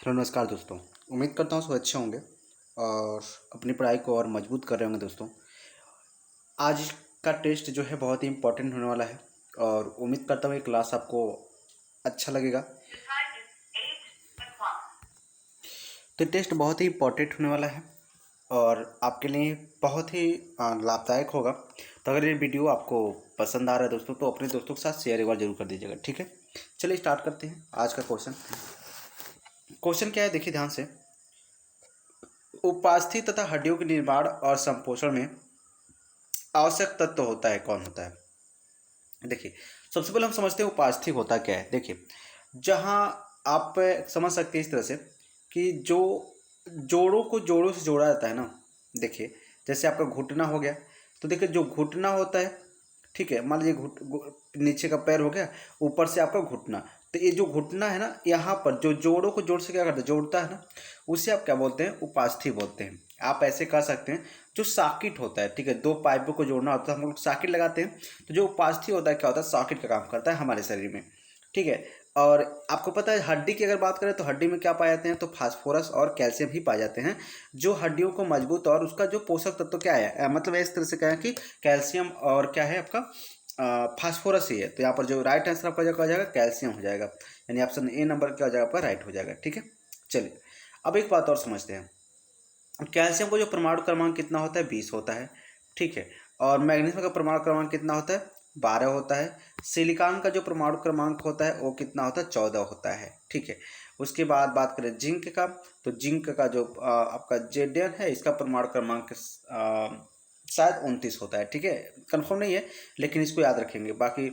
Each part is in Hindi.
हेलो नमस्कार दोस्तों। उम्मीद करता हूँ सब अच्छे होंगे और अपनी पढ़ाई को और मजबूत कर रहे होंगे दोस्तों। आज का टेस्ट जो है बहुत ही इम्पोर्टेंट होने वाला है और उम्मीद करता हूँ ये क्लास आपको अच्छा लगेगा। तो टेस्ट बहुत ही इम्पोर्टेंट होने वाला है और आपके लिए बहुत ही लाभदायक होगा। तो अगर ये वीडियो आपको पसंद आ रहा है दोस्तों तो अपने दोस्तों के साथ शेयर एक बार जरूर कर दीजिएगा, ठीक है। चलिए स्टार्ट करते हैं आज का क्वेश्चन। क्वेश्चन क्या है देखिए ध्यान से। उपास्थि तथा हड्डियों के निर्माण और संपोषण में आवश्यक तत्व होता है, कौन होता है? देखिए, सबसे पहले हम समझते हैं उपास्थि होता क्या है। देखिए, जहाँ आप समझ सकते हैं इस तरह से कि जो जोड़ों को जोड़ों से जोड़ा जाता है ना। देखिए, जैसे आपका घुटना हो गया, तो देखिए जो घुटना होता है, ठीक है, मान लीजिए नीचे का पैर हो गया, ऊपर से आपका घुटना। तो ये जो घुटना है ना, यहाँ पर जो जोड़ों को जोड़ से क्या करता है, जोड़ता है ना, उसे आप क्या बोलते हैं, उपास्थि बोलते हैं। आप ऐसे कह सकते हैं जो सॉकेट होता है, ठीक है, दो पाइपों को जोड़ना होता है, हम लोग सॉकेट लगाते हैं। तो जो उपास्थि होता है क्या होता है, सॉकेट का काम करता है हमारे शरीर में, ठीक है। और आपको पता है हड्डी की अगर बात करें तो हड्डी में क्या पाए जाते हैं, तो फास्फोरस और कैल्शियम ही पाए जाते हैं, जो हड्डियों को मजबूत और उसका जो पोषक तत्व क्या है, मतलब इस तरह से कहें कि कैल्शियम और क्या है आपका फास्फोरस ही है। तो यहाँ पर जो राइट आंसर आपका हो जाएगा कैल्शियम हो जाएगा, यानी ऑप्शन ए नंबर क्या हो जाएगा आपका, राइट हो जाएगा, ठीक है। चलिए अब एक बात और समझते हैं। कैल्शियम का जो परमाणु क्रमांक कितना होता है, 20 होता है, ठीक है। और मैग्नीशियम का परमाणु क्रमांक कितना होता है, 12 होता है। सिलिकॉन का जो परमाणु क्रमांक होता है वो कितना होता है, 14 होता है, ठीक है। उसके बाद बात करें जिंक का, तो जिंक का जो आपका जेडियन है, इसका परमाणु क्रमांक शायद 29 होता है, ठीक है, कंफर्म नहीं है, लेकिन इसको याद रखेंगे। बाकी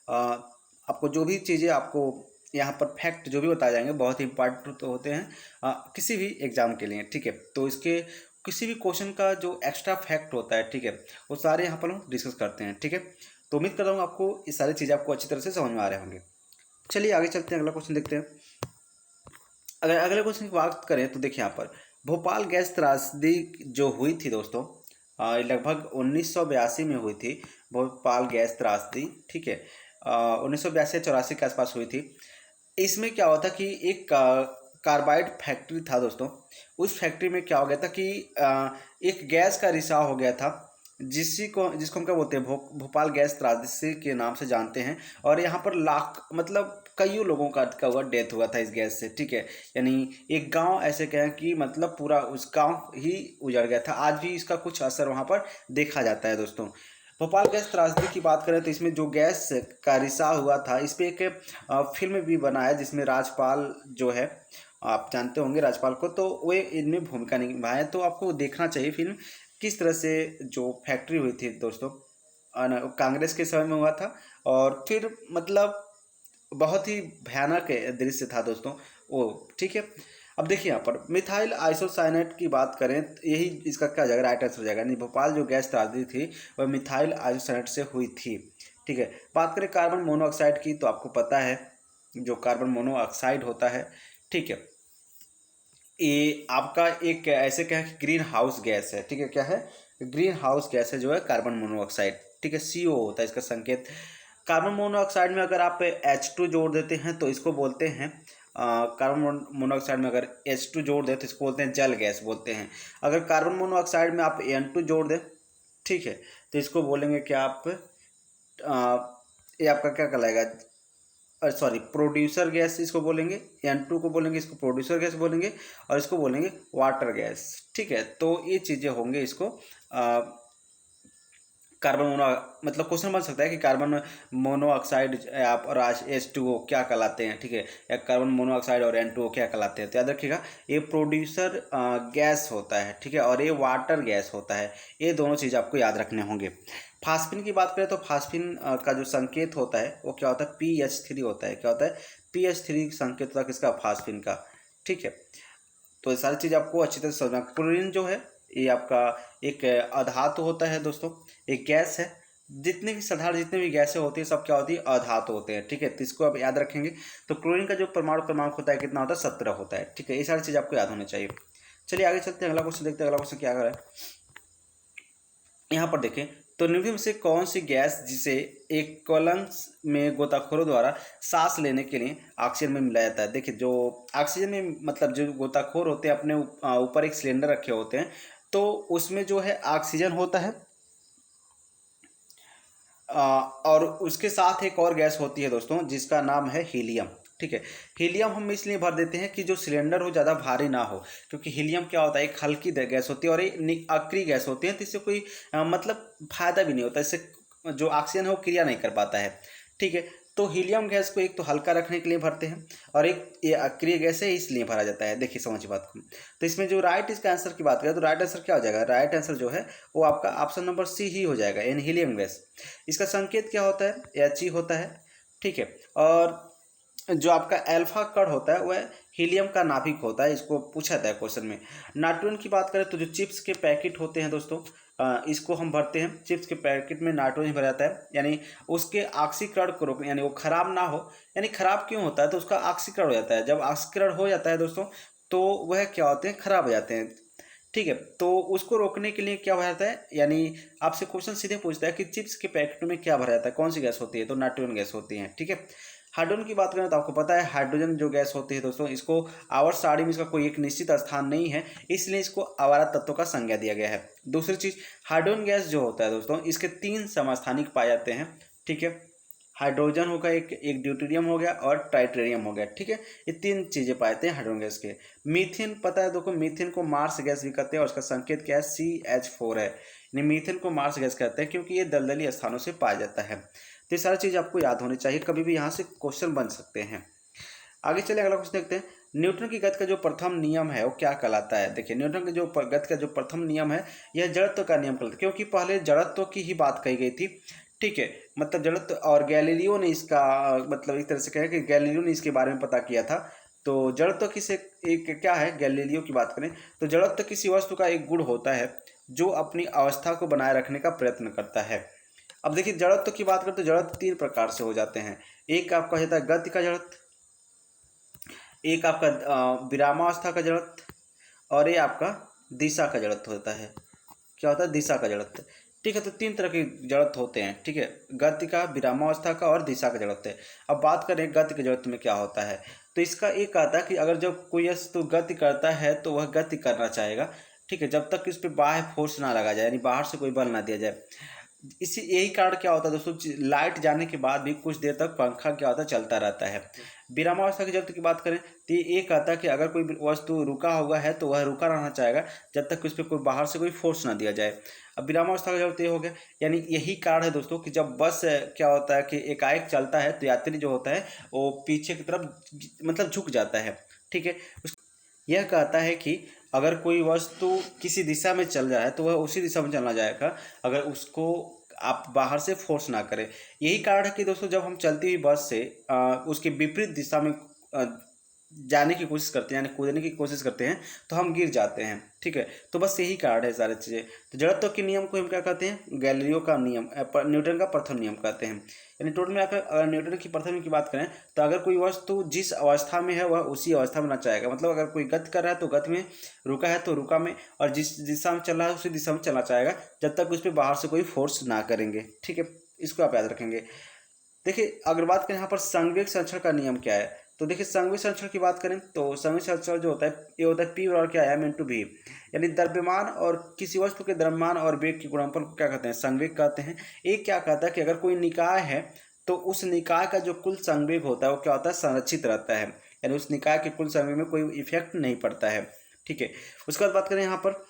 आपको जो भी चीज़ें आपको यहाँ पर फैक्ट जो भी बताए जाएंगे बहुत ही इंपॉर्टेंट तो होते हैं किसी भी एग्जाम के लिए, ठीक है। तो इसके किसी भी क्वेश्चन का जो एक्स्ट्रा फैक्ट होता है, ठीक है, वो सारे यहाँ पर हम डिस्कस करते हैं, ठीक है। तो उम्मीद कर रहा हूँ आपको ये सारी चीज़ें आपको अच्छी तरह से समझ में आ रहे होंगे। चलिए आगे चलते हैं, अगला क्वेश्चन देखते हैं। अगर अगले क्वेश्चन की बात करें तो देखिए यहाँ पर भोपाल गैस त्रासदी जो हुई थी दोस्तों, लगभग 1982 में हुई थी भोपाल गैस त्रासदी, ठीक है। 1982-84 के आसपास हुई थी। इसमें क्या हुआ था कि एक कार्बाइड फैक्ट्री था दोस्तों। उस फैक्ट्री में क्या हो गया था कि एक गैस का रिसाव हो गया था, जिसको हम क्या बोलते हैं, भोपाल गैस त्रासदी के नाम से जानते हैं। और यहाँ पर लाख मतलब कईयों लोगों का हुआ डेथ हुआ था इस गैस से, ठीक है। यानी एक गांव ऐसे कहें कि मतलब पूरा उस गांव ही उजड़ गया था। आज भी इसका कुछ असर वहाँ पर देखा जाता है दोस्तों। भोपाल गैस त्रासदी की बात करें तो इसमें जो गैस का रिसाव हुआ था, इस पर एक फिल्म भी बना है जिसमें राजपाल जो है, आप जानते होंगे राजपाल को, तो वे इनमें भूमिका निभाए। तो आपको देखना चाहिए फिल्म, किस तरह से जो फैक्ट्री हुई थी दोस्तों, कांग्रेस के समय में हुआ था। और फिर मतलब बहुत ही भयानक दृश्य था दोस्तों वो, ठीक है। अब देखिए यहाँ पर मिथाइल आइसोसाइनेट की बात करें तो यही इसका क्या हो जाएगा, राइट आंसर हो जाएगा। यानी भोपाल जो गैस त्रासदी थी वह मिथाइल आइसोसाइनेट से हुई थी, ठीक है। बात करें कार्बन मोनोऑक्साइड की, तो आपको पता है जो कार्बन मोनोऑक्साइड होता है, ठीक है, ये आपका एक ऐसे क्या है, ग्रीन हाउस गैस है, ठीक है। क्या है, ग्रीन हाउस गैस है जो है कार्बन मोनोऑक्साइड, ठीक है। CO होता है इसका संकेत। कार्बन मोनोऑक्साइड में अगर आप H2 जोड़ देते हैं तो इसको बोलते हैं कार्बन मोनोऑक्साइड में अगर H2 जोड़ दें तो इसको बोलते हैं जल गैस बोलते हैं। अगर कार्बन मोनोऑक्साइड में आप N2 जोड़ दें, ठीक है, तो इसको बोलेंगे क्या आप ये आपका क्या कहलाएगा, सॉरी, प्रोड्यूसर गैस इसको बोलेंगे। N2 को बोलेंगे, इसको प्रोड्यूसर गैस बोलेंगे, और इसको बोलेंगे वाटर गैस, ठीक है। तो ये चीज़ें होंगे इसको कार्बन मोनो, मतलब क्वेश्चन बन सकता है कि कार्बन मोनोऑक्साइड आप और H2O क्या कहलाते हैं, ठीक है, या कार्बन मोनोऑक्साइड और N2O क्या कहलाते हैं। तो याद रखिएगा ये प्रोड्यूसर गैस होता है, ठीक है, और ये वाटर गैस होता है। ये दोनों चीज़ आपको याद रखने होंगे। फास्फिन की बात करें तो फास्फिन का जो संकेत होता है वो क्या होता है, PH3 होता है। क्या होता है, PH3 संकेत होता है किसका, फास्फिन का, ठीक है। तो ये सारी चीज़ आपको अच्छी तरह से समझना। क्लोरीन जो है ये आपका एक अधातु होता है दोस्तों, एक गैस है। जितने भी साधारण जितने भी गैसें होती है सब क्या होती है, अधातु होते हैं, ठीक है। तो इसको आप याद रखेंगे। तो क्लोरीन का जो परमाणु क्रमांक होता है कितना होता है, 17 होता है, ठीक है। ये सारी चीज़ आपको याद होनी चाहिए। चलिए आगे चलते हैं, अगला क्वेश्चन देखते हैं। अगला क्वेश्चन क्या कर रहा है यहाँ पर देखें। तो निम्न में से कौन सी गैस जिसे एक कॉलम्स में गोताखोरों द्वारा सांस लेने के लिए ऑक्सीजन में मिलाया जाता है। देखिए, जो ऑक्सीजन में मतलब जो गोताखोर होते हैं अपने ऊपर एक सिलेंडर रखे होते हैं, तो उसमें जो है ऑक्सीजन होता है और उसके साथ एक और गैस होती है दोस्तों जिसका नाम है हीलियम। ठीक है, हीलियम हम इसलिए भर देते हैं कि जो सिलेंडर हो ज़्यादा भारी ना हो, क्योंकि हीलियम क्या होता है, एक हल्की गैस होती है और एक अक्रिय गैस होती है, तो इससे कोई मतलब फायदा भी नहीं होता, इससे जो ऑक्सीजन है वो क्रिया नहीं कर पाता है। ठीक है, तो हीलियम गैस को एक तो हल्का रखने के लिए भरते हैं और एक ये अक्रिय गैस है इसलिए भरा जाता है। देखिए समझिए बात को। तो इसमें जो राइट इसका आंसर की बात करें तो राइट आंसर क्या हो जाएगा, राइट आंसर जो है वो आपका ऑप्शन नंबर सी ही हो जाएगा, यानी हीलियम गैस। इसका संकेत क्या होता है, एच होता है। ठीक है, और जो आपका अल्फा कण होता है वह हीलियम का नाभिक होता है, इसको पूछा था क्वेश्चन में। नाइट्रोजन की बात करें तो जो चिप्स के पैकेट होते हैं दोस्तों, इसको हम भरते हैं, चिप्स के पैकेट में नाइट्रोजन भरा जाता है, यानी उसके ऑक्सीकरण को रोकने, यानी वो खराब ना हो। यानी खराब क्यों होता है, तो उसका ऑक्सीकरण हो जाता है, जब ऑक्सीकरण हो जाता है दोस्तों तो वह क्या होते हैं, खराब हो जाते हैं। ठीक है, तो उसको रोकने के लिए क्या भरा जाता है, यानी आपसे क्वेश्चन सीधे पूछता है कि चिप्स के पैकेट में क्या भरा जाता है, कौन सी गैस होती है, तो नाइट्रोजन गैस होती है। ठीक है, हाइड्रोजन की बात करें तो आपको पता है हाइड्रोजन जो गैस होती है दोस्तों, इसको आवर्त सारणी में इसका कोई एक निश्चित स्थान नहीं है, इसलिए इसको आवारा तत्व का संज्ञा दिया गया है। दूसरी चीज, हाइड्रोजन गैस जो होता है दोस्तों, इसके 3 समस्थानिक पाए जाते हैं। ठीक है, हाइड्रोजन होगा, एक ड्यूटेरियम हो गया और ट्राइटेरियम हो गया। ठीक है, ये 3 चीजें पाए जाते हैं हाइड्रोजन गैस के। मीथेन पता है, देखो मीथेन को मार्स गैस भी कहते हैं और उसका संकेत क्या है, CH4 है। यानी मीथेन को मार्स गैस कहते हैं क्योंकि ये दलदली स्थानों से पाया जाता है। तो ये सारी चीज़ आपको याद होनी चाहिए, कभी भी यहाँ से क्वेश्चन बन सकते हैं। आगे चले अगला क्वेश्चन देखते हैं। न्यूटन की गति का जो प्रथम नियम है वो क्या कहलाता है। देखिए, न्यूटन के जो गति का जो प्रथम नियम है यह जड़त्व का नियम कहलाता है, क्योंकि पहले जड़त्व की ही बात कही गई थी। ठीक है, मतलब जड़त्व, और गैलीलियो ने इसका मतलब एक तरह से कहा कि गैलीलियो ने इसके बारे में पता किया था। तो जड़त्व किसे एक क्या है, गैलीलियो की बात करें तो जड़त्व किसी वस्तु का एक गुण होता है जो अपनी अवस्था को बनाए रखने का प्रयत्न करता है। अब देखिए, जड़त्व की बात करें तो जड़त्व 3 प्रकार से हो जाते हैं। एक आपका होता है गति का जड़त्व, एक आपका विरामावस्था का जड़त्व और ये आपका दिशा का जड़त्व होता है। क्या होता है, दिशा का जड़त्व। ठीक है, तो 3 तरह के जड़त्व होते हैं। ठीक है, गति का, विरामावस्था का और दिशा का जड़त्व है। अब बात करें गति के जड़त्व में क्या होता है, तो इसका एक आता है कि अगर जब कोई वस्तु गति करता है तो वह गति करना चाहेगा। ठीक है, जब तक इस पर बाह्य फोर्स ना लगा जाए, यानी बाहर से कोई बल ना दिया जाए। इसी यही कारण क्या होता है दोस्तों, लाइट जाने के बाद भी कुछ देर तक पंखा क्या होता है, चलता रहता है। विरामावस्था की जड़त्व की बात करें तो ये एक आता है कि अगर कोई वस्तु रुका हुआ है तो वह रुका रहना चाहेगा जब तक उस पर कोई बाहर से कोई फोर्स ना दिया जाए। अब विरामावस्था का जड़त्व ये हो गया, यानी यही कारण है दोस्तों कि जब बस क्या होता है कि एकाएक चलता है तो यात्री जो होता है वो पीछे की तरफ मतलब झुक जाता है। ठीक है, यह कहता है कि अगर कोई वस्तु किसी दिशा में चल रहा है तो वह उसी दिशा में चलना जाएगा अगर उसको आप बाहर से फोर्स ना करें। यही कारण है कि दोस्तों जब हम चलती हुई बस से उसके विपरीत दिशा में जाने की कोशिश करते हैं, यानी कूदने की कोशिश करते हैं, तो हम गिर जाते हैं। ठीक है, तो बस यही कारण है सारी चीज़ें। तो जड़त्व के नियम को हम क्या कहते हैं, गैलीलियो का नियम, न्यूटन का प्रथम नियम कहते हैं। यानी टोटल में अगर न्यूटन की प्रथम नियम की बात करें तो अगर कोई वस्तु जिस अवस्था में है वह उसी अवस्था में ना चाहेगा, मतलब अगर कोई गति कर रहा है तो गति में, रुका है तो रुका में, और जिस दिशा में चल रहा है उसी दिशा में चलना चाहेगा जब तक उस पर बाहर से कोई फोर्स ना करेंगे। ठीक है, इसको आप याद रखेंगे। देखिए, अगर बात करें यहाँ पर संवेग संरक्षण का नियम क्या है, तो देखिए संवेग संरक्षण की बात करें तो संवेग संरक्षण जो होता है ये होता है P और क्या है M × V, यानी द्रव्यमान और किसी वस्तु के द्रव्यमान और वेग के गुणनफल को क्या कहते हैं, संवेग कहते हैं। एक क्या कहता है कि अगर कोई निकाय है तो उस निकाय का जो कुल संवेग होता है वो क्या होता है, संरक्षित रहता है, यानी उस निकाय के कुल संवेग में कोई इफेक्ट नहीं पड़ता है। ठीक है, उसके बाद बात करें यहाँ पर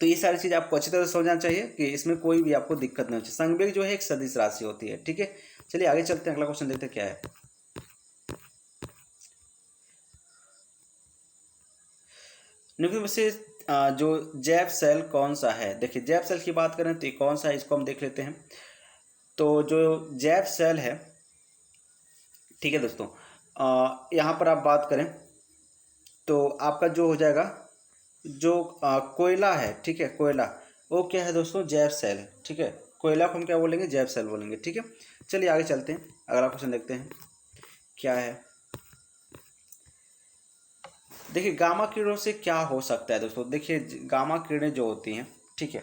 तो ये सारी चीज़ आपको अच्छी तरह से समझना चाहिए कि इसमें कोई भी आपको दिक्कत नहीं होती। संवेग जो है एक सदिश राशि होती है। ठीक है, चलिए आगे चलते हैं, अगला क्वेश्चन देखते हैं क्या है। निम्न में से जो जैव सेल कौन सा है। देखिए, जैव सेल की बात करें तो ये कौन सा है, इसको हम देख लेते हैं। तो जो जैव सेल है, ठीक है दोस्तों, यहाँ पर आप बात करें तो आपका जो हो जाएगा, जो कोयला है, ठीक है, कोयला वो क्या है दोस्तों, जैव सेल है। ठीक है, कोयला को हम क्या बोलेंगे, जैव सेल बोलेंगे। ठीक है, चलिए आगे चलते हैं, अगला क्वेश्चन देखते हैं क्या है। देखिए, गामा किरणों से क्या हो सकता है दोस्तों। देखिए, गामा किरणें जो होती हैं, ठीक है,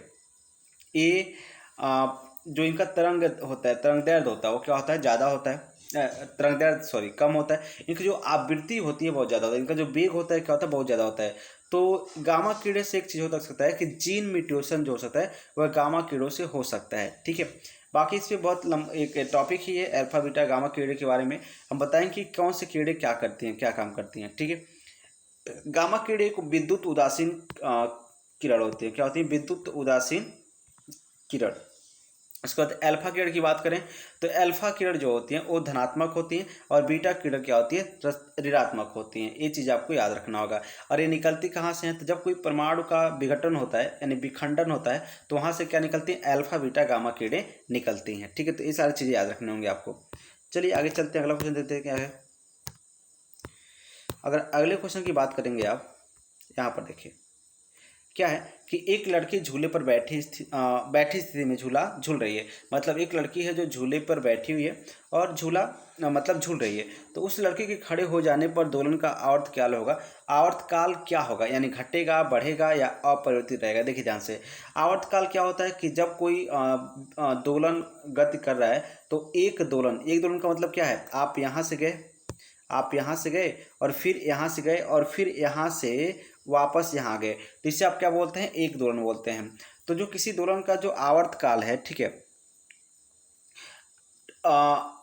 ये जो इनका तरंग होता है, तरंग दैर्ध्य होता है, वो क्या होता है, ज़्यादा होता है। तरंग दैर्ध्य सॉरी कम होता है। इनकी जो आवृत्ति होती है बहुत ज़्यादा होता है। इनका जो वेग होता है क्या होता है, बहुत ज़्यादा होता है। तो गामा कीड़े से एक चीज़ हो सकता है कि जीन म्यूटेशन जो हो सकता है वह गामा कीड़ों से हो सकता है। ठीक है, बाकी इस पर बहुत एक टॉपिक ही है अल्फा बीटा गामा कीड़े के बारे में। हम बताएंगे कि कौन से कीड़े क्या करती हैं, क्या काम करती हैं। ठीक है, गामा कीड़े को विद्युत उदासीन किरण होती है। क्या होती है, विद्युत उदासीन किरण। उसके बाद अल्फा किरण की बात करें तो अल्फा किरण जो होती हैं वो धनात्मक होती हैं और बीटा किरण क्या होती है, ऋणात्मक होती हैं। ये चीज़ आपको याद रखना होगा। और ये निकलती कहाँ से हैं, तो जब कोई परमाणु का विघटन होता है यानी विखंडन होता है तो वहाँ से क्या निकलती हैं, अल्फा बीटा गामा किरणें निकलती हैं। ठीक है, तो ये सारी चीज़ें याद रखने होंगे आपको। चलिए आगे चलते हैं, अगला क्वेश्चन देते हैं क्या है। अगर अगले क्वेश्चन की बात करेंगे आप, यहाँ पर देखिए क्या है कि एक लड़की झूले पर बैठी स्थिति में झूला झूल रही है। मतलब एक लड़की है जो झूले पर बैठी हुई है और झूला मतलब झूल रही है। तो उस लड़की के खड़े हो जाने पर दोलन का आवर्त क्या होगा, आवर्तकाल क्या होगा, यानी घटेगा, बढ़ेगा या अपरिवर्तित रहेगा। देखिए ध्यान से, आवर्तकाल क्या होता है कि जब कोई दोलन गति कर रहा है तो एक दोलन का मतलब क्या है, आप यहाँ से गए, आप यहाँ से गए और फिर यहाँ से गए और फिर यहाँ से वापस यहाँ गए, तो इसे आप क्या बोलते हैं, एक दोलन बोलते हैं। तो जो किसी दोलन का जो आवर्त काल है, ठीक है,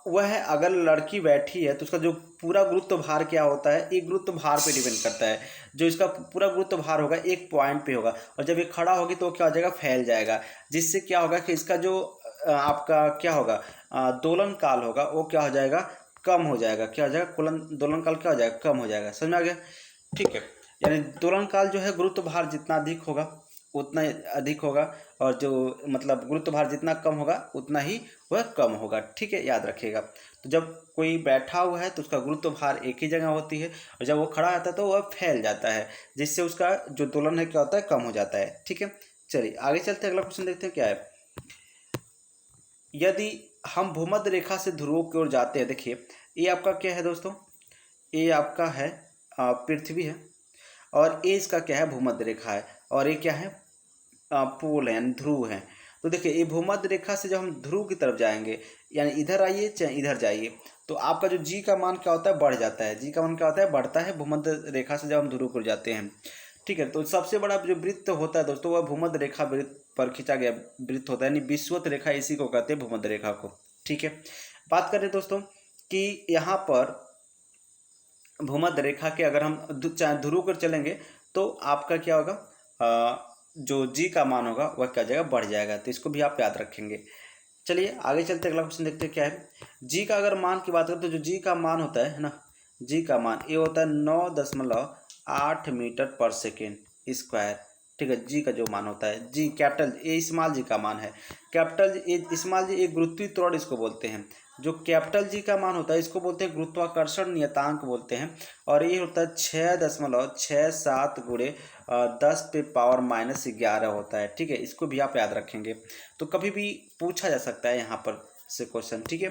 वह है अगर लड़की बैठी है तो उसका जो पूरा गुरुत्व भार क्या होता है, एक गुरुत्व भार पे डिपेंड करता है। जो इसका पूरा गुरुत्व भार होगा एक पॉइंट पे होगा और जब ये खड़ा होगी तो क्या हो जाएगा, फैल जाएगा। जिससे क्या होगा कि इसका जो आपका क्या होगा, दोलन काल होगा वो क्या हो जाएगा, कम हो जाएगा। क्या हो जाएगा, दोलन काल क्या हो जाएगा, कम हो जाएगा। समझ में आ गया। ठीक है, यानी दोलन काल जो है गुरुत्व भार जितना अधिक होगा उतना अधिक होगा और जो मतलब गुरुत्व भार जितना कम होगा उतना ही वह कम होगा। ठीक है, याद रखिएगा। तो जब कोई बैठा हुआ है तो उसका गुरुत्व भार एक ही जगह होती है और जब वो खड़ा रहता है तो वह फैल जाता है, जिससे उसका जो दोलन है क्या होता है, कम हो जाता है। ठीक है, चलिए आगे चलते हैं, अगला क्वेश्चन देखते हैं क्या है। यदि हम भूमध्य रेखा से ध्रुवों की ओर जाते हैं, देखिए ये आपका क्या है दोस्तों, ये आपका है पृथ्वी है और ये इसका क्या है, भूमध्य रेखा है और ये क्या है, पोल है यानी ध्रुव है। तो देखिए ये भूमध्य रेखा से जब हम ध्रुव की तरफ जाएंगे, यानी इधर आइए चाहे इधर जाइए, तो आपका जो जी का मान क्या होता है, बढ़ जाता है। जी का मान क्या होता है, बढ़ता है भूमध्य रेखा से जब हम ध्रुव को जाते हैं। ठीक है, तो सबसे बड़ा जो वृत्त होता है दोस्तों वह भूमध्य रेखा वृत्त पर खींचा गया वृत्त होता है, यानी विषुवत रेखा, इसी को कहते हैं भूमध्य रेखा को। ठीक है, बात करें दोस्तों कि यहाँ पर भूमध्य रेखा के अगर हम चाहे ध्रुव कर चलेंगे तो आपका क्या होगा, जो जी का मान होगा वह क्या जाएगा, बढ़ जाएगा। तो इसको भी आप याद रखेंगे। चलिए आगे चलते अगला क्वेश्चन देखते हैं क्या है। जी का अगर मान की बात करें तो जो जी का मान होता है ना, जी का मान ये होता है 9.8 मीटर पर सेकेंड स्क्वायर। ठीक है, जी का जो मान होता है, जी कैपिटल ए स्मॉल जी का मान है। कैपिटल ए स्मॉल जी एक गुरुत्वीय त्वरण इसको बोलते हैं। जो कैपिटल जी का मान होता है इसको बोलते हैं गुरुत्वाकर्षण नियतांक बोलते हैं और ये होता है 6.67 गुणे 10⁻⁻11 होता है। ठीक है, इसको भी आप याद रखेंगे तो कभी भी पूछा जा सकता है यहाँ पर से क्वेश्चन। ठीक है,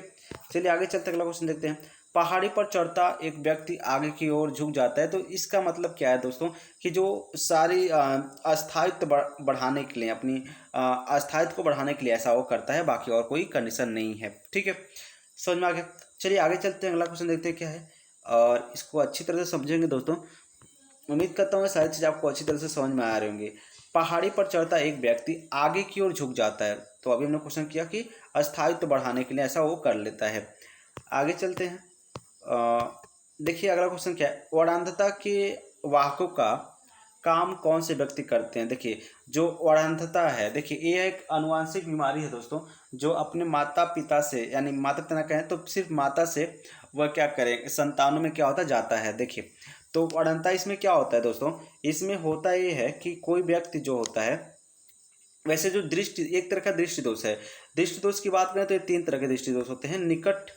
चलिए आगे चलते अगला क्वेश्चन देखते हैं। पहाड़ी पर चढ़ता एक व्यक्ति आगे की ओर झुक जाता है, तो इसका मतलब क्या है दोस्तों कि जो सारी अस्थायित्व बढ़ाने के लिए, अपनी अस्थायित्व को बढ़ाने के लिए ऐसा वो करता है, बाकी और कोई कंडीशन नहीं है। ठीक है, समझ में आ गया। चलिए आगे चलते हैं, अगला क्वेश्चन देखते हैं क्या है और इसको अच्छी तरह से समझेंगे दोस्तों। उम्मीद करता हूँ सारी चीज़ आपको अच्छी तरह से समझ में आ रही होंगी। पहाड़ी पर चढ़ता एक व्यक्ति आगे की ओर झुक जाता है, तो अभी हमने क्वेश्चन किया कि अस्थायित्व बढ़ाने के लिए ऐसा वो कर लेता है। आगे चलते हैं, देखिए अगला क्वेश्चन क्या है। वर्णांधता के वाहकों का काम कौन से व्यक्ति करते हैं। देखिए जो वर्णांधता है, देखिए ये एक आनुवांशिक बीमारी है दोस्तों, जो अपने माता पिता से, यानी माता पिता ना कहें तो सिर्फ माता से वह क्या करें, संतानों में क्या होता जाता है। देखिए तो वर्णांधता इसमें क्या होता है दोस्तों, इसमें होता ये है कि कोई व्यक्ति जो होता है, वैसे जो दृष्टि एक तरह का दृष्टि दोष है। दृष्टि दोष की बात करें तो ये 3 तरह के दृष्टि दोष होते हैं, निकट,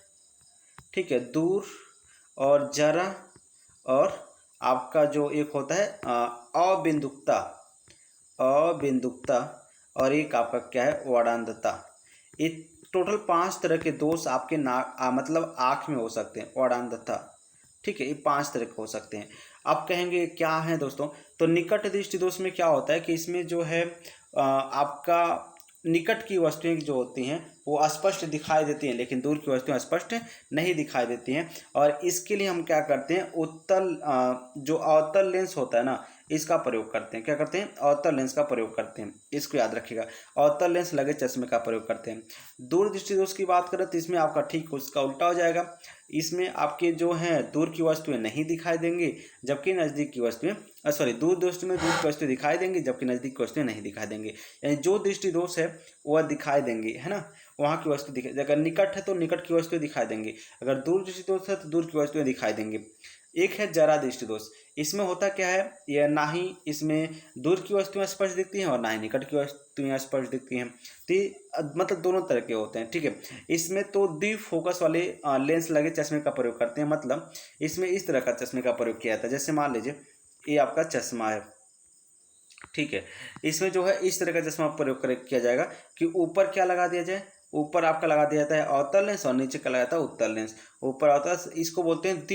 ठीक है, दूर और जरा, और आपका जो एक होता है अबिंदुकता, अबिंदुकता, और एक आपका क्या है, वर्णांधता। ये टोटल 5 तरह के दोष आपके मतलब आँख में हो सकते हैं, वर्णांधता। ठीक है, ये 5 तरह के हो सकते हैं। आप कहेंगे क्या है दोस्तों, तो निकट दृष्टि दोष में क्या होता है कि इसमें जो है आपका निकट की वस्तुएं जो होती हैं वो स्पष्ट दिखाई देती हैं, लेकिन दूर की वस्तुएं स्पष्ट नहीं दिखाई देती हैं। और इसके लिए हम क्या करते हैं, जो अवतल लेंस होता है ना, इसका प्रयोग करते हैं। क्या करते हैं, अवतल लेंस का प्रयोग करते हैं। इसको याद रखिएगा, अवतल लेंस लगे चश्मे का प्रयोग करते हैं। दूर दृष्टि दोष की बात करें तो इसमें आपका ठीक उसका उल्टा हो जाएगा। इसमें आपके जो हैं दूर की वस्तुएं नहीं दिखाई देंगी, जबकि नज़दीक की वस्तुएं दूर दृष्टि में दूर की वस्तुएं दिखाई देंगी, जबकि नज़दीक की वस्तुएं नहीं दिखाई देंगी। यानी जो दृष्टि दोष है वह दिखाई देंगी, है ना, वहाँ की वस्तु दिखाई। अगर निकट है तो निकट की वस्तुएं दिखाई देंगी, अगर दूर दृष्टि दोष है तो दूर की वस्तुएं दिखाई देंगी। एक है जरा दृष्टि दोष। इसमें होता क्या है, यह ना ही इसमें दूर की वस्तुएं स्पष्ट दिखती हैं और ना ही निकट की वस्तुएं स्पष्ट दिखती हैं। तो मतलब दोनों तरह के होते हैं, ठीक है। इसमें तो द्विफोकस वाले लेंस लगे चश्मे का प्रयोग करते हैं। मतलब इसमें इस तरह का चश्मे का प्रयोग किया जाता है। जैसे मान लीजिए ये आपका चश्मा है, ठीक है। इसमें जो है इस तरह का चश्मा प्रयोग किया जाएगा कि ऊपर क्या लगा दिया जाए, ऊपर आपका लगा दिया जाता है अवतल लेंस और नीचे का लगा जाता है उत्तल लेंस। ऊपर अवतल, इसको बोलते हैं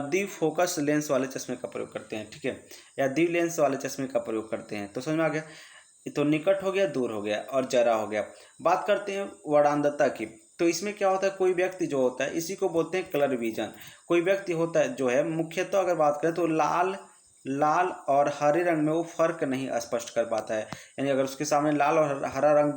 द्वि फोकस लेंस वाले चश्मे का प्रयोग करते हैं, ठीक है, या द्वि लेंस वाले चश्मे का प्रयोग करते हैं। तो समझ में आ गया। तो निकट हो गया, दूर हो गया और जरा हो गया। बात करते हैं वर्णांधता की। तो इसमें क्या होता है, कोई व्यक्ति जो होता है इसी को बोलते हैं कलर विजन। कोई व्यक्ति होता है जो है मुख्यतः अगर बात करें तो लाल और हरे रंग में वो फर्क नहीं स्पष्ट कर पाता है। यानी अगर उसके सामने लाल और हरा रंग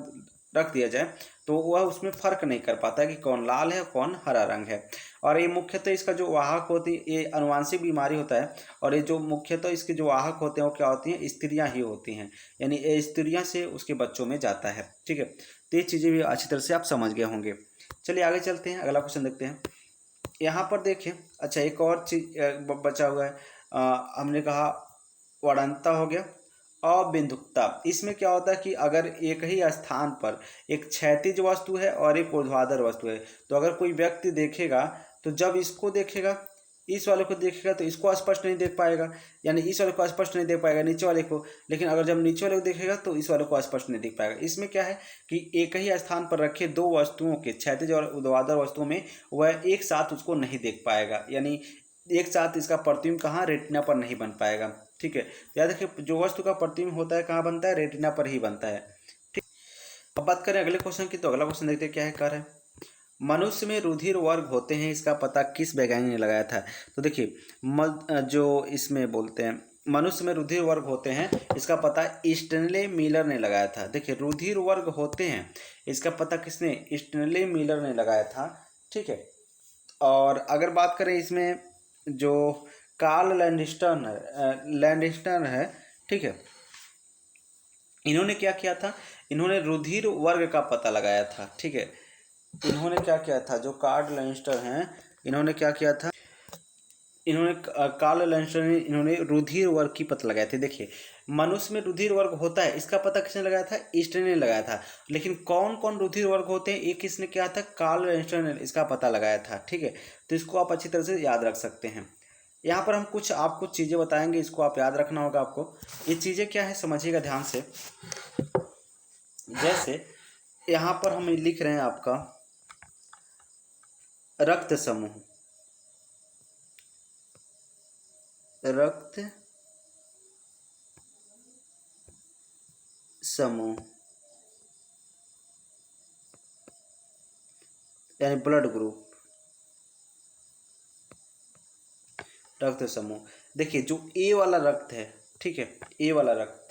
रख दिया जाए तो वह उसमें फर्क नहीं कर पाता है कि कौन लाल है कौन हरा रंग है। और ये मुख्यतः इसका जो वाहक होती है, ये अनुवांशिक बीमारी होता है। और ये जो मुख्यतः इसके जो वाहक होते हैं वो क्या होती हैं, स्त्रियां ही होती हैं। यानी ये स्त्रियां से उसके बच्चों में जाता है, ठीक है। तो ये चीज़ें भी अच्छी तरह से आप समझ गए होंगे। चलिए आगे चलते हैं, अगला क्वेश्चन देखते हैं। यहाँ पर देखें, अच्छा एक और चीज बचा हुआ है। हमने कहा वर्णनता हो गया। अबिंदुकता, इसमें क्या होता है कि अगर एक ही स्थान पर एक क्षैतिज वस्तु है और एक ऊर्ध्वाधर वस्तु है, तो अगर कोई व्यक्ति देखेगा तो जब इसको देखेगा, इस वाले को देखेगा तो इसको स्पष्ट नहीं देख पाएगा, यानी इस वाले को स्पष्ट नहीं देख पाएगा नीचे वाले को। लेकिन अगर जब नीचे वाले को देखेगा तो इस वाले को स्पष्ट नहीं देख पाएगा। इसमें क्या है कि एक ही स्थान पर रखे दो वस्तुओं के, क्षैतिज और ऊर्ध्वाधर वस्तुओं में, वह एक साथ उसको नहीं देख पाएगा। यानी एक साथ इसका प्रतिबिंब कहाँ, रेटिना पर नहीं बन पाएगा, ठीक है। याद रखिए, जो वस्तु का प्रतिबिंब होता है कहाँ बनता है, रेटिना पर ही बनता है, ठीक। अब बात करें अगले क्वेश्चन की, तो अगला क्वेश्चन देखते हैं क्या है, कर है मनुष्य में रुधिर वर्ग होते हैं, इसका पता किस वैज्ञानिक ने लगाया था। तो देखिए, जो इसमें बोलते हैं मनुष्य में रुधिर वर्ग होते हैं, इसका पता स्टेनले मिलर ने लगाया था। देखिए, रुधिर वर्ग होते हैं, इसका पता किसने, स्टेनले मिलर ने लगाया था, ठीक है। और अगर बात करें इसमें जो कार्ल लैंडस्टर है, ठीक है, इन्होंने क्या किया था, इन्होंने रुधिर वर्ग का पता लगाया था, ठीक है। इन्होंने क्या किया था, जो कार्ल लैंडस्टर हैं, इन्होंने क्या किया था, कार्ल लैंडस्टर ने इन्होंने रुधिर वर्ग की पता लगाए थे। देखिए, मनुष्य में रुधिर वर्ग होता है, इसका पता किसने लगाया था, ईस्टर ने लगाया था। लेकिन कौन कौन रुधिर वर्ग होते हैं, एक किसने किया था, कार्ल लैंडस्टर ने इसका पता लगाया था, ठीक है। तो इसको आप अच्छी तरह से याद रख सकते हैं। यहाँ पर हम आपको चीज़ें बताएंगे, इसको आप याद रखना होगा आपको। ये चीज़ें क्या है समझिएगा ध्यान से। जैसे यहाँ पर हम लिख रहे हैं आपका रक्त समूह, रक्त समूह यानी ब्लड ग्रुप, रक्त समूह। देखिए, जो ए वाला रक्त है, ठीक है, ए वाला रक्त,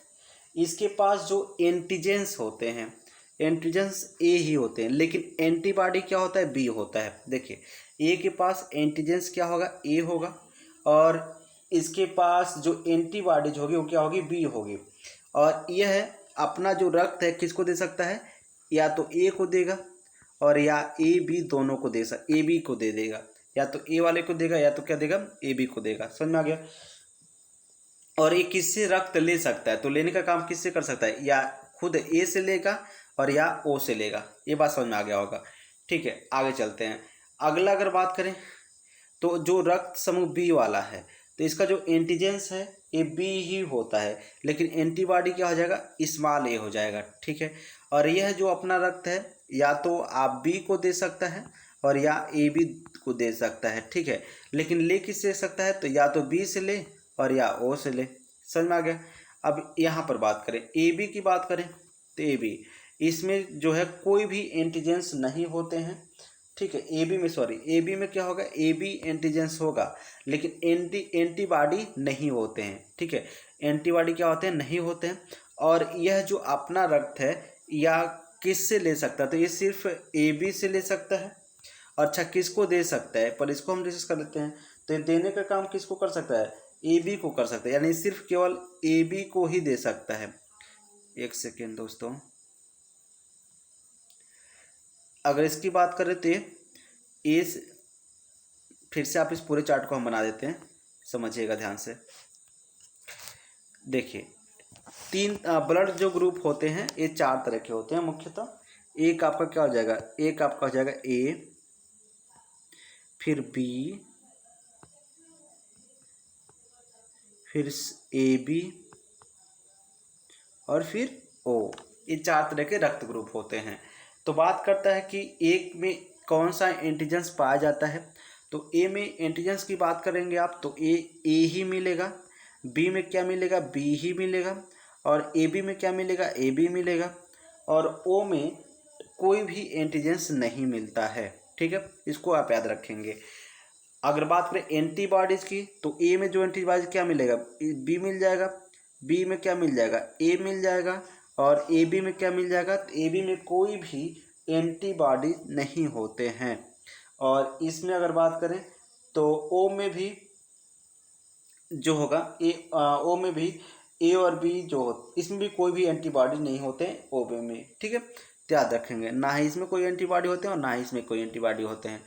इसके पास जो एंटीजेंस होते हैं, एंटीजेंस ए ही होते हैं, लेकिन एंटीबॉडी क्या होता है, बी होता है। देखिए, ए के पास एंटीजेंस क्या होगा, ए होगा, और इसके पास जो एंटीबॉडीज होगी वो क्या होगी, बी होगी। और यह अपना जो रक्त है किसको दे सकता है, या तो ए को देगा और या ए बी दोनों को दे सकता, ए बी को दे देगा, या तो ए वाले को देगा या तो क्या देगा, ए बी को देगा। समझ में आ गया। और ये किससे रक्त ले सकता है, तो लेने का काम किससे कर सकता है, या खुद ए से लेगा और या ओ से लेगा। ये बात समझ में आ गया होगा, ठीक है। आगे चलते हैं। अगला अगर बात करें तो जो रक्त समूह बी वाला है, तो इसका जो एंटीजेंस है ये बी ही होता है, लेकिन एंटीबॉडी क्या हो जाएगा, स्मॉल ए हो जाएगा, ठीक है। और यह जो अपना रक्त है, या तो आप बी को दे सकता है और या ए बी को दे सकता है, ठीक है। लेकिन ले किससे सकता है, तो या तो बी से ले और या ओ से ले। समझ में आ गया। अब यहाँ पर बात करें ए बी की बात करें, तो इसमें जो है कोई भी एंटीजेंस नहीं होते हैं, ठीक है। ए बी में क्या होगा, ए बी एंटीजेंस होगा, लेकिन एंटीबॉडी नहीं होते हैं, ठीक है। एंटीबॉडी क्या होते हैं, नहीं होते हैं। और यह जो अपना रक्त है या किससे ले सकता है, तो ये सिर्फ ए बी से ले सकता है। अच्छा, किसको दे सकता है, पर इसको हम डिस्कस कर लेते हैं। तो ये देने का काम किसको कर सकता है, ए बी को कर सकता है, यानी सिर्फ केवल ए बी को ही दे सकता है। एक सेकेंड दोस्तों, अगर इसकी बात करें तो ये फिर से आप इस पूरे चार्ट को हम बना देते हैं, समझिएगा ध्यान से। देखिए, तीन ब्लड जो ग्रुप होते हैं ये 4 तरह के होते हैं मुख्यतः। एक आपका क्या हो जाएगा, एक आपका हो जाएगा ए, फिर बी, फिर ए बी और फिर ओ। ये 4 तरह के रक्त ग्रुप होते हैं। तो बात करता है कि एक में कौन सा एंटीजेंस पाया जाता है। तो ए में एंटीजेंस की बात करेंगे आप तो ए ही मिलेगा, बी में क्या मिलेगा, बी ही मिलेगा, और ए बी में क्या मिलेगा, ए बी मिलेगा, और ओ में कोई भी एंटीजेंस नहीं मिलता है, ठीक है। इसको आप याद रखेंगे। अगर बात करें एंटीबॉडीज़ की तो ए में जो एंटीबॉडीज क्या मिलेगा, बी मिल जाएगा, बी में क्या मिल जाएगा, ए मिल जाएगा, और ए बी में क्या मिल जाएगा, तो ए बी में कोई भी एंटीबॉडी नहीं होते हैं। और इसमें अगर बात करें तो ओ में भी जो होगा ओ में भी ए और बी जो हो, इसमें भी कोई भी एंटीबॉडी नहीं होते हैं ओ बी में, ठीक है। तो याद रखेंगे, ना ही इसमें कोई एंटीबॉडी होते हैं और ना ही इसमें कोई एंटीबॉडी होते हैं,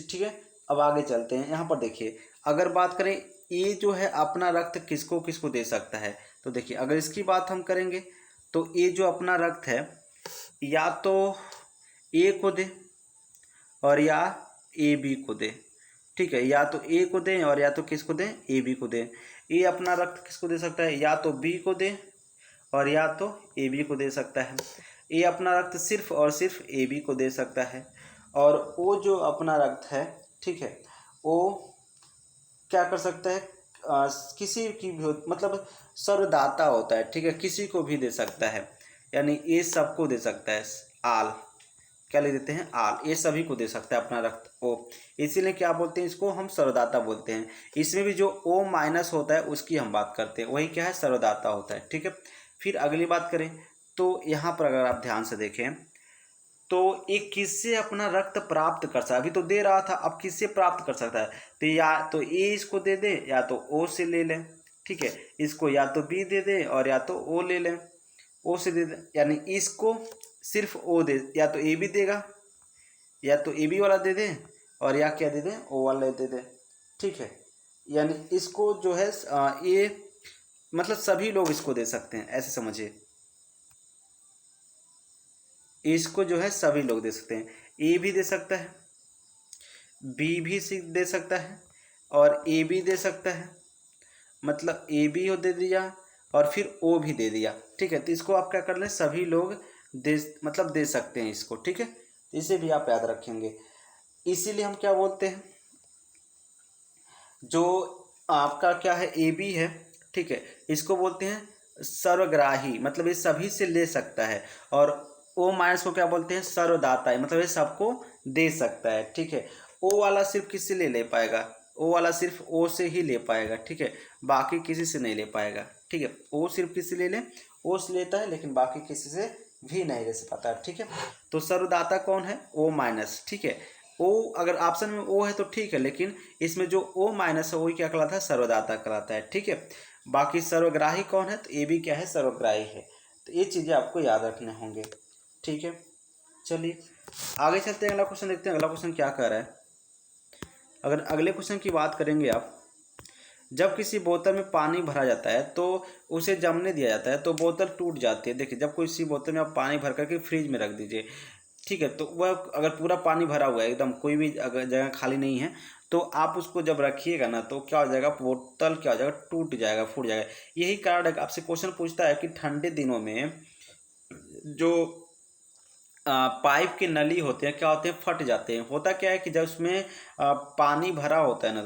ठीक है। अब आगे चलते हैं। यहाँ पर देखिए, अगर बात करें ये जो है अपना रक्त किसको किसको दे सकता है, तो देखिए अगर इसकी बात हम करेंगे तो ये जो अपना रक्त है या तो ए को दे और या ए बी को दे, ठीक है। या तो ए को दें और या तो किसको दें, ए बी को दें। ये अपना रक्त किसको दे सकता है, या तो बी को दे और या तो ए बी को दे सकता है। ये अपना रक्त सिर्फ और सिर्फ ए बी को दे सकता है। और वो जो अपना रक्त है, ठीक है, वो क्या कर सकता है, किसी की भी मतलब सर्वदाता होता है, ठीक है, किसी को भी दे सकता है, यानी ये सबको दे सकता है। आल क्या ले देते हैं, आल, ये सभी को दे सकता है अपना रक्त ओ। इसीलिए क्या बोलते हैं, इसको हम सर्वदाता बोलते हैं। इसमें भी जो ओ माइनस होता है उसकी हम बात करते हैं, वही क्या है, सर्वदाता होता है, ठीक है। फिर अगली बात करें तो यहाँ पर अगर आप ध्यान से देखें तो एक किससे अपना रक्त प्राप्त कर सकता है, अभी तो दे रहा था, अब किससे प्राप्त कर सकता है, तो या तो ए इसको दे दे या तो ओ से ले लें, ठीक है। इसको या तो बी दे दे और या तो ओ ले लें, ओ से दे दे, यानी इसको सिर्फ ओ दे, या तो ए बी देगा या तो ए बी वाला दे दे और या क्या दे दे, ओ वाला दे दे, ठीक है। यानी इसको जो है ये मतलब सभी लोग इसको दे सकते हैं, ऐसे समझिए। इसको जो है सभी लोग दे सकते हैं, ए भी दे सकता है, बी भी दे सकता है और ए भी दे सकता है, मतलब ए भी दे दिया और फिर ओ भी दे दिया, ठीक है। तो इसको आप क्या कर लें, सभी लोग दे सकते हैं इसको, ठीक है। इसे भी आप याद रखेंगे। इसीलिए हम क्या बोलते हैं, जो आपका क्या है ए बी है, ठीक है, इसको बोलते हैं सर्वग्राही, मतलब ये सभी से ले सकता है। और ओ माइनस को क्या बोलते हैं, सर्वदाता है, मतलब ये सबको दे सकता है, ठीक है। ओ वाला सिर्फ किससे ले पाएगा, ओ वाला सिर्फ ओ से ही ले पाएगा, ठीक है, बाकी किसी से नहीं ले पाएगा, ठीक है। ओ सिर्फ किसी ले ओ से लेता है, लेकिन बाकी किसी से भी नहीं ले पाता, ठीक है। तो सर्वदाता कौन है, ओ माइनस, ठीक है। ओ अगर ऑप्शन में ओ है तो ठीक है, लेकिन इसमें जो ओ माइनस है वही क्या कहलाता है, सर्वदाता कहलाता है, ठीक है। बाकी सर्वग्राही कौन है, तो ए भी क्या है, सर्वग्राही है। तो ये चीज़ें आपको याद रखने होंगे, ठीक है। चलिए आगे चलते हैं, अगला क्वेश्चन देखते हैं। अगला क्वेश्चन क्या कह रहा है, अगर अगले क्वेश्चन की बात करेंगे आप, जब किसी बोतल में पानी भरा जाता है तो उसे जमने दिया जाता है तो बोतल टूट जाती है। देखिए, जब कोई सी बोतल में आप पानी भर करके फ्रिज में रख दीजिए, ठीक है, तो वह अगर पूरा पानी भरा हुआ है, एकदम कोई भी अगर जगह खाली नहीं है, तो आप उसको जब रखिएगा ना तो क्या हो जाएगा, बोतल क्या हो जाएगा, टूट जाएगा, फूट जाएगा। यही कारण है, आपसे क्वेश्चन पूछता है कि ठंडे दिनों में जो पाइप के नली होते हैं क्या होते हैं, फट जाते हैं। होता क्या है कि जब उसमें पानी भरा होता है ना,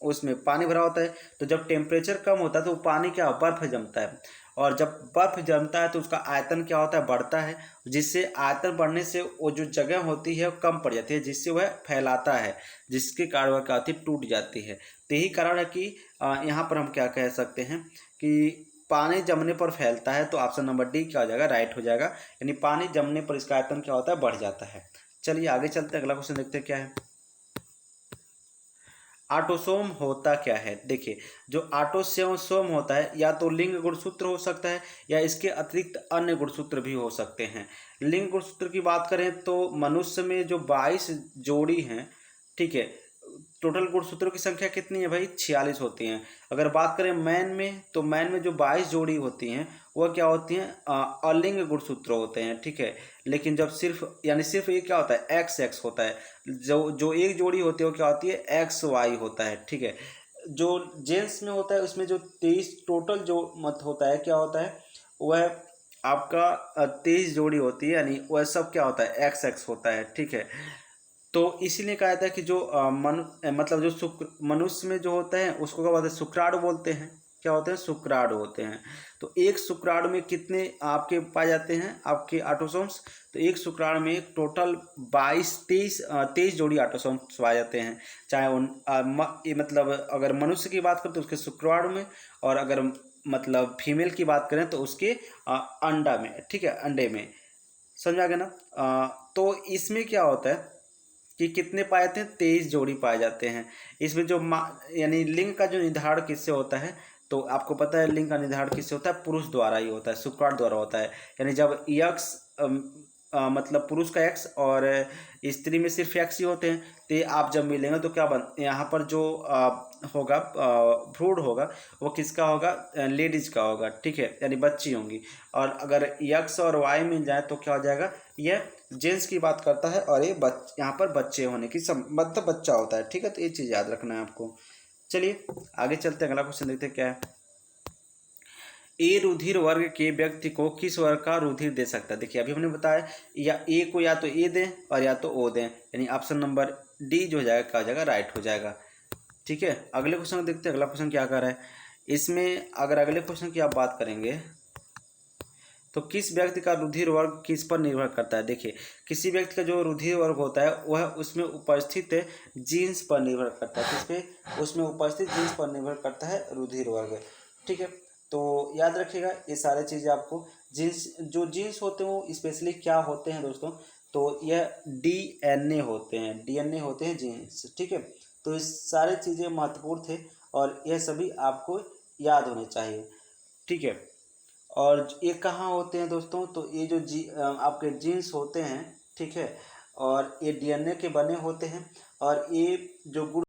उसमें पानी भरा होता है, तो जब टेम्परेचर कम होता है तो वो पानी क्या बर्फ़ जमता है, और जब बर्फ़ जमता है तो उसका आयतन क्या होता है, बढ़ता है, जिससे आयतन बढ़ने से वो जो जगह होती है वो कम पड़ जाती है, जिससे वह फैलाता है, जिसके कारण वह क्या होती है, टूट जाती है। तो यही कारण है कि यहाँ पर हम क्या कह सकते हैं कि पानी जमने पर फैलता है, तो ऑप्शन नंबर डी क्या हो जाएगा, राइट हो जाएगा। यानी पानी जमने पर इसका आयतन क्या होता है, बढ़ जाता है। चलिए आगे चलते हैं, अगला क्वेश्चन देखते हैं क्या है। ऑटोसोम होता क्या है। देखिए, जो ऑटोसोम होता है या तो लिंग गुणसूत्र हो सकता है या इसके अतिरिक्त अन्य गुणसूत्र भी हो सकते हैं। लिंग गुणसूत्र की बात करें तो मनुष्य में जो 22 जोड़ी हैं, ठीक है, टोटल गुणसूत्रों की संख्या कितनी है भाई, 46 होती हैं। अगर बात करें मैन में, तो मैन में जो 22 जोड़ी होती हैं वह क्या होती हैं, अलिंग गुणसूत्र होते हैं, ठीक है। लेकिन जब सिर्फ यानी सिर्फ ये क्या होता है, एक्स एक्स होता है, जो जो एक जोड़ी होती है वो क्या होती है, एक्स वाई होता है, ठीक है। जो जेंट्स में होता है उसमें जो 23 टोटल जो मत होता है क्या होता है, वह आपका 23 जोड़ी होती है, यानी वह सब क्या होता है, एक्स एक्स होता है, ठीक है। तो इसीलिए कहा जाता है कि जो मतलब जो मनुष्य में जो होता है उसको क्या बोलते हैं, शुक्राणु बोलते हैं। क्या होते हैं, शुक्राणु होते हैं। तो एक शुक्राणु में कितने आपके पाए जाते हैं, आपके ऑटोसोम्स, तो एक शुक्राणु में टोटल 23 जोड़ी ऑटोसोम्स पाए जाते हैं। चाहे उन ये मतलब अगर मनुष्य की बात करें तो उसके शुक्राणु में, और अगर मतलब फीमेल की बात करें तो उसके अंडा में, ठीक है, अंडे में। समझा गया ना। तो इसमें क्या होता है कि कितने पाए जाते हैं, 23 जोड़ी पाए जाते हैं। इसमें जो यानी लिंग का जो निर्धारण किससे होता है, तो आपको पता है लिंग का निर्धारण किससे होता है, पुरुष द्वारा ही होता है, शुक्राणु द्वारा होता है। यानी जब यक्स मतलब पुरुष का एक्स और स्त्री में सिर्फ एक्स ही होते हैं, तो ये आप जब मिलेंगे तो क्या यहाँ पर जो होगा भ्रूण होगा वो किसका होगा, लेडीज का होगा, ठीक है, यानी बच्ची होंगी। और अगर यक्स और वाई मिल जाए तो क्या हो जाएगा, यह जेंट्स की बात करता है, और ये यहाँ पर बच्चे होने की मतलब बच्चा होता है, ठीक है। तो ये चीज़ याद रखना है आपको। चलिए आगे चलते हैं, अगला क्वेश्चन देखते हैं क्या है। ए रुधिर वर्ग के व्यक्ति को किस वर्ग का रुधिर दे सकता है। देखिए अभी हमने बताया, या ए को या तो ए दें और या तो ओ दें, यानी ऑप्शन नंबर डी जो हो जाएगा क्या हो जाएगा, राइट हो जाएगा, ठीक है। अगले क्वेश्चन देखते हैं, अगला क्वेश्चन क्या कर रहा है इसमें। अगर अगले क्वेश्चन की आप बात करेंगे तो किस व्यक्ति का रुधिर वर्ग किस पर निर्भर करता है। देखिए, किसी व्यक्ति का जो रुधिर वर्ग होता है वह उसमें उपस्थित जीन्स पर निर्भर करता है। किस पे, उसमें उपस्थित जीन्स पर निर्भर करता है रुधिर वर्ग, ठीक है। तो याद रखिएगा ये सारे चीज़ें आपको। जीन्स होते हैं वो स्पेशली क्या होते हैं दोस्तों, तो यह डीएनए होते हैं, डीएनए होते हैं जीन्स, ठीक है। तो ये सारे चीज़ें महत्वपूर्ण थे और यह सभी आपको याद होने चाहिए, ठीक है। और ये कहाँ होते हैं दोस्तों, तो ये जो आपके जीन्स होते हैं, ठीक है, और ये डीएनए के बने होते हैं, और ये जो गुण